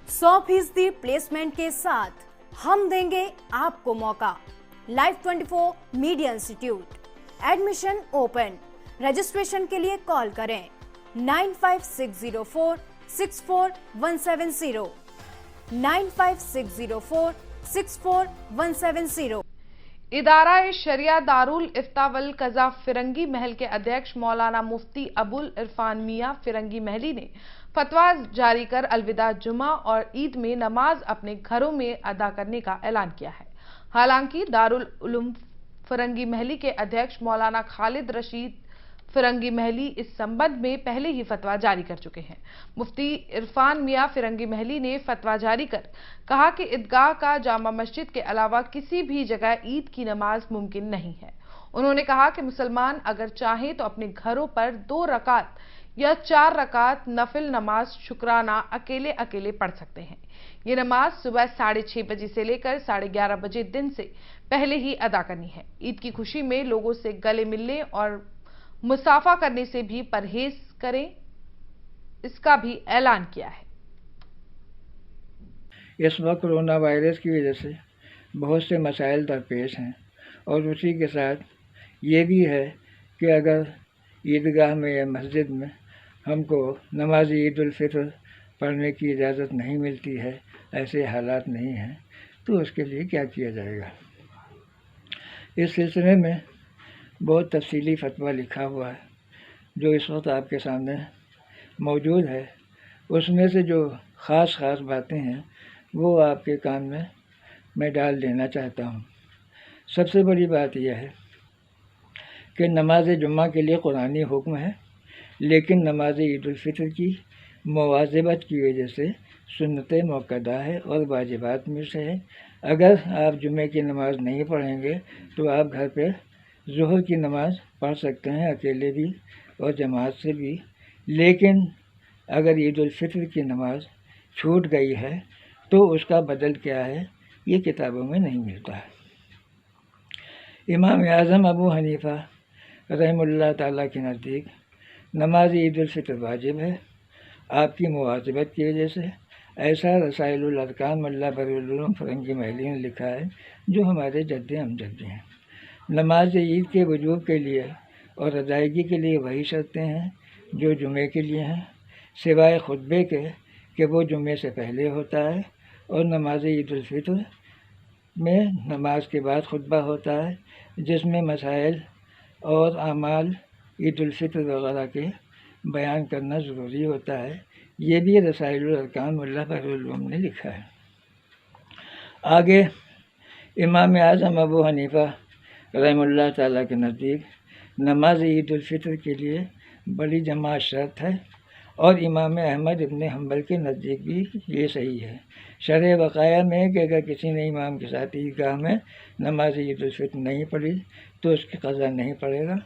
100% placement के साथ हम देंगे आपको मौका। Life 24 media institute, admission open. Registration के लिए कॉल करें 9560464170, 9560464170। इदारा शरिया दारुल इफ्ता वल कज़ा फिरंगी महल के अध्यक्ष मौलाना मुफ्ती अबुल इरफान मियां फिरंगी महली ने फतवा जारी कर अलविदा जुमा और ईद में नमाज अपने घरों में अदा करने का ऐलान किया है। हालांकि दारुल उलूम फिरंगी महली के अध्यक्ष मौलाना खालिद रशीद फिरंगी महली इस संबंध में पहले ही फतवा जारी कर चुके हैं। मुफ्ती इरफान मियां फिरंगी महली ने फतवा जारी कर कहा कि ईदगाह का जामा मस्जिद के अलावा किसी भी जगह ईद की नमाज मुमकिन नहीं है। उन्होंने कहा कि मुसलमान अगर चाहें तो अपने घरों पर 2 रकात या 4 रकात नफिल नमाज शुक्राना अकेले अकेले पढ़ सकते हैं। ये नमाज सुबह 6:30 बजे से लेकर 11:30 बजे दिन से पहले ही अदा करनी है। ईद की खुशी में लोगों से गले मिलने और मुसाफा करने से भी परहेज करें, इसका भी ऐलान किया है। इस वक्त कोरोना वायरस की वजह से बहुत से मसाइल दरपेश हैं और उसी के साथ ये भी है कि अगर ईदगाह में या मस्जिद में हमको नमाज ईद उल फितर पढ़ने की इजाज़त नहीं मिलती है, ऐसे हालात नहीं हैं, तो उसके लिए क्या किया जाएगा। इस सिलसिले में बहुत तफसीली फतवा लिखा हुआ है जो इस वक्त आपके सामने मौजूद है। उसमें से जो ख़ास बातें हैं वो आपके कान में मैं डाल देना चाहता हूँ। सबसे बड़ी बात यह है कि नमाज जुम्मा के लिए कुरानी हुक्म है, लेकिन नमाज ईद उल फितर की मुवाज़बत की वजह से सुन्नत मुअक्कदा है और वाजिबात में से है। अगर आप जुम्मे की नमाज़ नहीं पढ़ेंगे तो आप घर पे ज़ुहर की नमाज़ पढ़ सकते हैं, अकेले भी और जमात से भी। लेकिन अगर ईद उल फितर की नमाज़ छूट गई है तो उसका बदल क्या है, ये किताबों में नहीं मिलता है। इमाम आज़म अबू हनीफ़ा रहमतुल्लाह ताला के नज़दीक नमाज ईद उल फितर वाजिब है। आपकी मुवाज़बत की वजह से ऐसा रसाइलुल अरकान मुल्ला बरीउल उलूम फिरंगी महली ने लिखा है, जो हमारे जद्द अमजद हैं। नमाज ईद के वजूब के लिए और अदायगी के लिए वही शर्तें हैं जो जुमे के लिए हैं, सिवाय खुतबे के कि वो जुमे से पहले होता है और नमाज ईद उल फितर में नमाज के बाद खुतबा होता है, जिसमें मसाइल और आमाल ईद उल फितर वगैरह के बयान करना ज़रूरी होता है। ये भी रसाइलुल अरकान मुल्ला बरीउल उलूम ने लिखा है। आगे इमाम आज़म अबू हनीफ़ा रहमतुल्लाह ताला के नज़दीक नमाज ईद उल फितर के लिए बड़ी जमात शर्त है और इमाम अहमद इब्न हम्बल के नज़दीक भी ये सही है। शरह वक़ाया में कि अगर किसी ने इमाम के साथ ईदगाह में नमाज ईद उल फितर नहीं पढ़ी तो उसकी क़ज़ा नहीं पड़ेगा,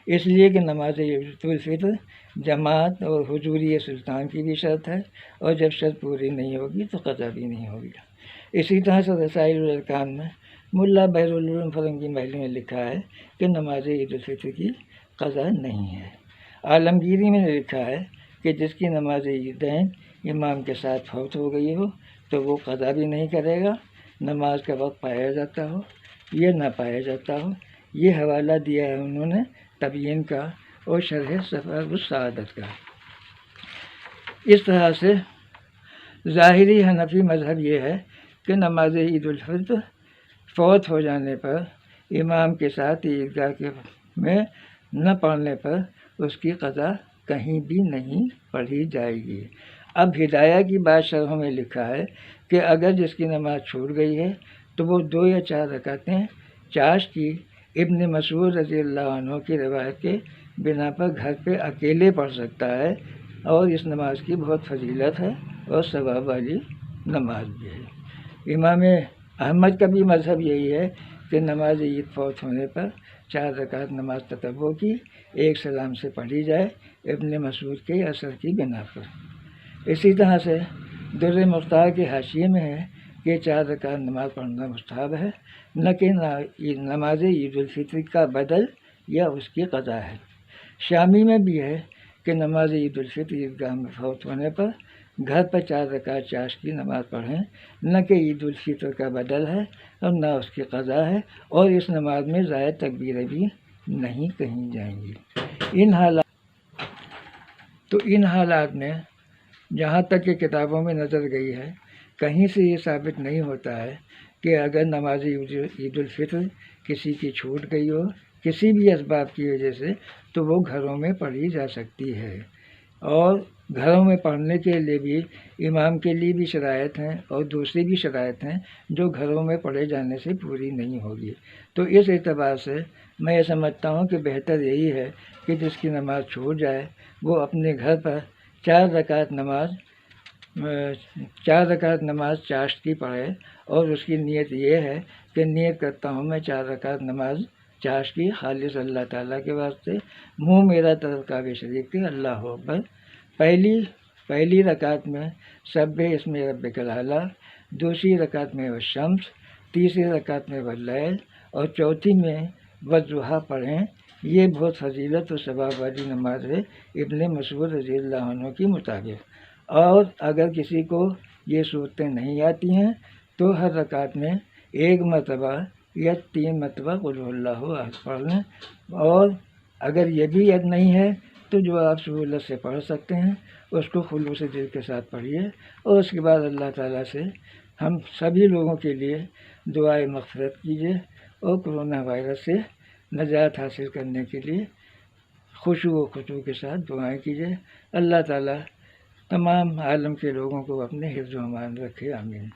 इसलिए कि नमाज ईद उल फितर जमात और हुजूरी सुल्तान की भी शर्त है और जब शर्त पूरी नहीं होगी तो क़ज़ा भी नहीं होगी। इसी तरह से रसाइलुल अरकान में मुल्ला बरीउल उलूम फिरंगी महली ने लिखा है कि नमाज ईद उल फितर की क़ज़ा नहीं है। आलमगीरी में लिखा है कि जिसकी नमाज ईदैन इमाम के साथ फौत हो गई हो तो वो क़ज़ा भी नहीं करेगा, नमाज का वक्त पाया जाता हो या ना पाया जाता हो। ये हवाला दिया है उन्होंने तबयीन का और शरह सफ़रुस सआदत का। इस तरह से ज़ाहिरी हनफी मज़हब ये है कि नमाज ईद उल फितर फौत हो जाने पर इमाम के साथ ईदगाह के में न पढ़ने पर उसकी क़ज़ा कहीं भी नहीं पढ़ी जाएगी। अब हिदाया की बात शरह में लिखा है कि अगर जिसकी नमाज छूट गई है तो वो 2 या 4 रकातें चाश की इब्न मसूद रज़ी अल्लाह अन्हु की रिवायत के बिना पर घर पे अकेले पढ़ सकता है और इस नमाज की बहुत फजीलत है और सवाब वाली नमाज भी है। इमाम अहमद का भी मज़हब यही है कि नमाज ईद फौत होने पर 4 रकात नमाज ततव्वुअ की एक सलाम से पढ़ी जाए, इब्न मसूद के असर की बिना पर। इसी तरह से दुर्र मुख्तार के हाशिये में है कि 4 रकात नमाज पढ़ना मुस्तहब है, न कि नमाज ईद उल फितर का बदल या उसकी क़ज़ा है। शामी में भी है कि नमाज ईद उल फितर ईदगाह में फौत होने पर घर पर 4 रकात चाश्त की नमाज़ पढ़ें, न कि ईद उल फितर का बदल है और न उसकी क़ज़ा है, और इस नमाज में ज़ायद तकबीरें भी नहीं कही जाएंगी। इन हालात में जहाँ तक कि किताबों में नज़र गई है, कहीं से ये साबित नहीं होता है कि अगर नमाज ईद उल फितर किसी की छूट गई हो किसी भी असबाब की वजह से, तो वो घरों में पढ़ी जा सकती है। और घरों में पढ़ने के लिए भी इमाम के लिए भी शराइत हैं और दूसरी भी शराइत हैं जो घरों में पढ़े जाने से पूरी नहीं होगी। तो इस एतबार से मैं ये समझता हूँ कि बेहतर यही है कि जिसकी नमाज़ छूट जाए वो अपने घर पर 4 रकात नमाज चाश्त की पढ़े, और उसकी नीयत ये है कि नीयत करता हूँ मैं 4 रकात नमाज चाश्त की खालिस अल्लाह ताला के वास्ते, मुँह मेरा तरफ काबे शरीफ के, अल्लाह अकबर। पहली रकात में सब्बे इसमें रब्बिकल आला, दूसरी रकात में वशम्स, तीसरी रकात में वल्लैल और चौथी में वज़ुहा पढ़ें। ये बहुत फजीलत और सवाब वाली नमाज है इब्ने मसूद रज़ियल्लाहु अन्हु के मुताबिक। और अगर किसी को ये सूरतें नहीं आती हैं तो हर रकात में 1 मरतबा या 3 मरतबा कुल हुवल्लाहु अहद पढ़ लें। और अगर ये भी याद नहीं है तो जो आप सहूलत से पढ़ सकते हैं उसको खुलूस दिल के साथ पढ़िए, और उसके बाद अल्लाह ताला से हम सभी लोगों के लिए दुआए मग़फ़िरत कीजिए और कोरोना वायरस से नजात हासिल करने के लिए खुशू व खुशू के साथ दुआएं कीजिए। अल्लाह ताला तमाम आलम के लोगों को अपने हिफ्ज़ व अमान रखे, आमीन।